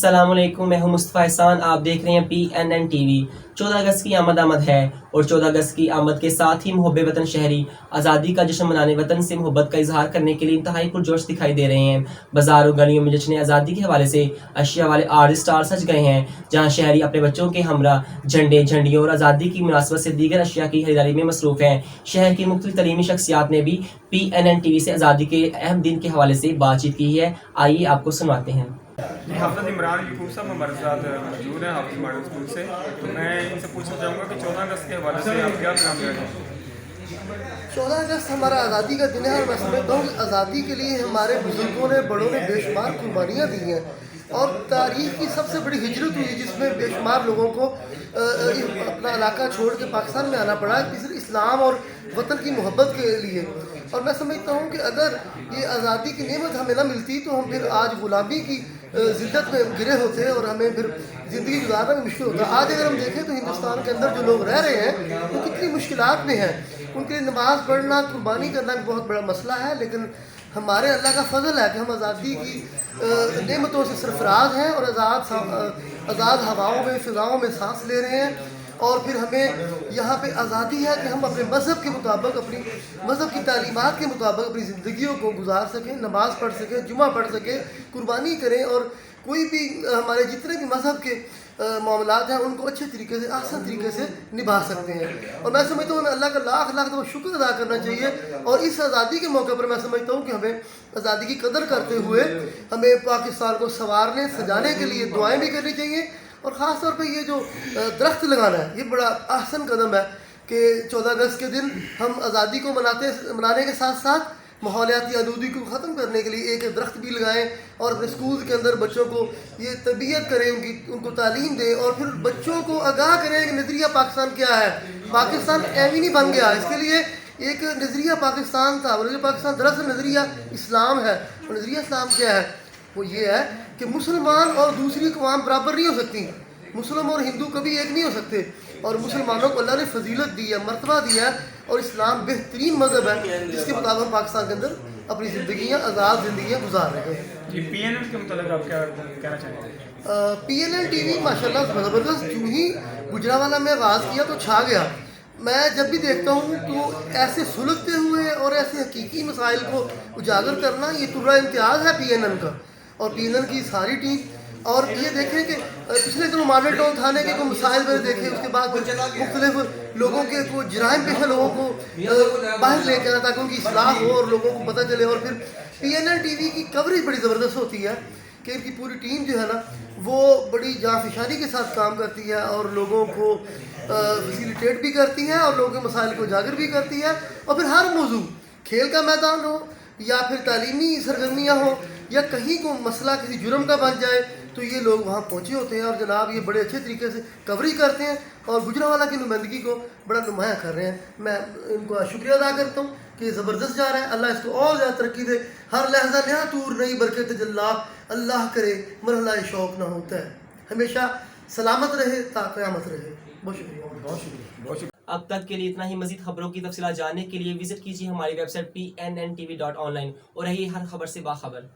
अस्सलाम वालेकुम, मैं हूं मुस्तफ़ा एहसान। आप देख रहे हैं PNN TV। 14 अगस्त की आमद है और 14 अगस्त की आमद के साथ ही मुहब्बे वतन शहरी आज़ादी का जश्न मनाने, वतन से मोहब्बत का इजहार करने के लिए इंतहाई पुरजोश दिखाई दे रहे हैं। बाज़ारों गलियों में जश्न आज़ादी के हवाले से अशिया वाले आर्ट स्टार सज गए हैं, जहाँ शहरी अपने बच्चों के हमरा झंडे, झंडियों और आज़ादी की मुनासबत से दीगर अशिया की खरीदारी में मसरूफ़ हैं। शहर की मुख्तलिफ तलीमी शख्सियात ने भी PNN TV से आज़ादी के अहम दिन के हवाले से बातचीत की है। आइए आपको सुनवाते हैं। जी, हाफिज़ इमरान यकूब साहब हमारे साथ मौजूद हैं हाफिज़ मॉडल स्कूल से। तो मैं इनसे पूछना चाहूँगा कि 14 अगस्त के हवाले से आप क्या काम कर रहे हैं? 14 अगस्त हमारा आज़ादी का दिन है और मैं समझता हूँ कि आज़ादी के लिए हमारे बुज़ुर्गों ने, बड़ों ने बेशुमार कुर्बानियाँ दी हैं और तारीख़ की सबसे बड़ी हिजरत हुई जिसमें बेशुमार लोगों को अपना इलाका छोड़ के पाकिस्तान में आना पड़ा, सिर्फ इस्लाम और वतन की मोहब्बत के लिए। और मैं समझता हूँ कि अगर ये आज़ादी की नेमत हमें ना मिलती तो हम फिर आज ग़ुलामी की ज़िद्दत में गिरे होते और हमें फिर ज़िंदगी गुजारना भी मुश्किल होता। आज अगर हम देखें तो हिंदुस्तान के अंदर जो लोग रह रहे हैं वो कितनी मुश्किलात में हैं। उनके लिए नमाज़ पढ़ना, कुर्बानी करना भी बहुत बड़ा मसला है, लेकिन हमारे अल्लाह का फ़ज़ल है कि हम आज़ादी की नेमतों से सरफराज हैं और आज़ाद हवाओं में, फ़िज़ाओं में सांस ले रहे हैं। और फिर हमें यहाँ पे आज़ादी है कि हम अपने मज़हब के मुताबिक, अपनी मज़हब की तालीमात के मुताबिक अपनी ज़िंदगियों को गुजार सकें, नमाज़ पढ़ सकें, जुमा पढ़ सकें, कुर्बानी करें और कोई भी हमारे जितने भी मज़हब के मामलात हैं उनको अच्छे तरीके से, आसान तरीके से निभा सकते हैं। और मैं समझता हूँ हमें अल्लाह का लाख लाख दफ़ा शुक्र अदा करना चाहिए। और इस आज़ादी के मौके पर मैं समझता हूँ कि हमें आज़ादी की कदर करते हुए हमें पाकिस्तान को संवारने, सजाने के लिए दुआएँ भी करनी चाहिए। और ख़ास तौर पे ये जो दरख्त लगाना है, ये बड़ा अहसन कदम है कि 14 अगस्त के दिन हम आज़ादी को मनाने के साथ साथ माहौलियाती आलूगी को ख़त्म करने के लिए एक दरख्त भी लगाएं और अपने स्कूल के अंदर बच्चों को ये तरबियत करें, उनको तालीम दें और फिर बच्चों को आगाह करें कि नज़रिया पाकिस्तान क्या है। पाकिस्तान एम ही नहीं बन गया, इसके लिए एक नज़रिया पाकिस्तान था। और पाकिस्तान दरअसल नज़रिया इस्लाम है। और नज़रिया इस्लाम क्या है? वो ये है कि मुसलमान और दूसरी कौम बराबर नहीं हो सकती, मुस्लिम और हिंदू कभी एक नहीं हो सकते। और मुसलमानों को अल्लाह ने फजीलत दी है, मर्तबा दिया है और इस्लाम बेहतरीन मज़हब है जिसके मुताबिक हम पाकिस्तान के अंदर अपनी ज़िंदगियाँ, आज़ाद ज़िंदगियाँ गुजार रहे हैं। जी, PNN के मतलब आप क्या कहना चाहेंगे? PNN TV माशाल्लाह ज़बरदस्त, यूँ ही गुजरावाला में आगाज़ किया तो छा गया। मैं जब भी देखता हूँ तो ऐसे सुलगते हुए और ऐसे हकीकी मसाइल को उजागर करना ये तुर्रा इम्तियाज़ है PNN का और PNN की सारी टीम। और ये देखें कि पिछले दिनों मॉडल टाउन थाने के कोई मसाइल मैंने देखे, उसके बाद मुख्तलिफ लोगों के को जराइम पेशा लोगों को बाहर लेकर आना ताकि उनकी इस्लाह हो और लोगों को पता चले। और फिर PNN TV की कवरेज बड़ी ज़बरदस्त होती है कि इनकी पूरी टीम जो है ना वो बड़ी जाँफशानी के साथ काम करती है और लोगों को फैसिलिटेट भी करती है और लोगों के मसाइल को उजागर भी करती है। और फिर हर मौजू, खेल का मैदान हो या फिर तालीमी सरगर्मियाँ हो या कहीं को मसला किसी जुर्म का बन जाए तो ये लोग वहाँ पहुँचे होते हैं और जनाब ये बड़े अच्छे तरीके से कवरेज करते हैं और गुजरावाला की नुमाइंदगी को बड़ा नुमाया कर रहे हैं। मैं इनको शुक्रिया अदा करता हूँ कि ये ज़बरदस्त जा रहा है। अल्लाह इसको और ज़्यादा तरक्की दे, हर लहजा नया तूर नई बरकत जल्ला अल्लाह करे, मरहला शौक ना होता है, हमेशा सलामत रहे ता क़यामत रहे। बहुत शुक्रिया, बहुत शुक्रिया, बहुत शुक्रिया। अब तक के लिए इतना ही। मज़ीद खबरों की तफसीलात जानने के लिए विजिट कीजिए हमारी वेबसाइट PNNTV.online और रहिए हर खबर से बाखबर।